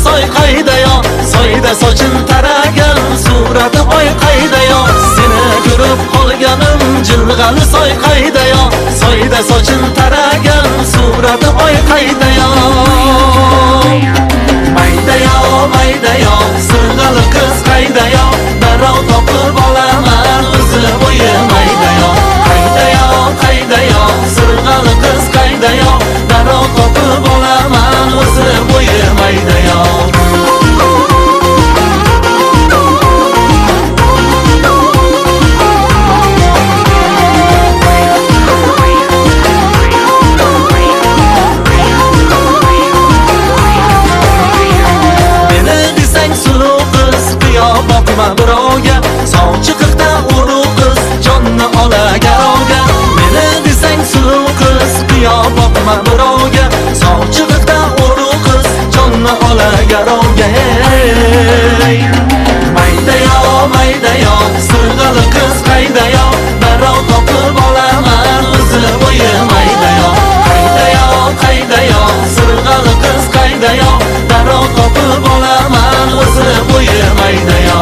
soy qayda yo, soyda sochim taragan surati oy qayda yo, seni ko'rib qolganim jilg'ali soy qayda yo, soyda sochim taragan surati oy qayda yo. Mayda yo, sirg'ali qiz qayda yo, darrov topib olaman o'zi bo'yi mayda yo. Qayda yo, sirg'ali qiz qayda yo, darrov topib olaman o'zi bo'yi mayda yo. Boqma birovga, sochi qirqda urug' qiz jonni ola garovga. Meni desang suluv qiz, qiyo boqma birovga, sochi qirqda urug' qiz jonni ola garovga. Mayda yo, sirg'ali qiz qayda yo, darrov topib olaman o'zi bo'yi mayda yo. Qayda yo, sirg'ali qiz qayda yo, darrov topib olaman o'zi bo'yi mayda yo.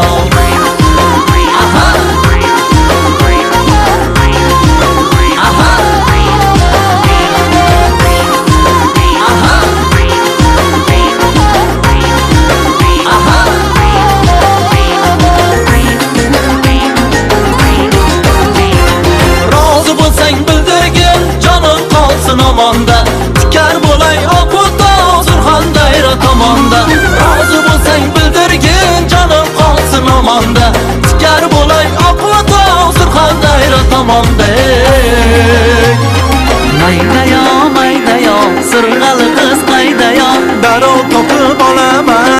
Omonda tikar bo'lay oqota Surxondaryo tomonda. Rozi bo'lsang bildirgin jonim qolsin omonda. Tikar bo'lay oqota Surxondaryo tomonda. Mayda yo, sirg'ali qiz qayda yo, darrov topib olaman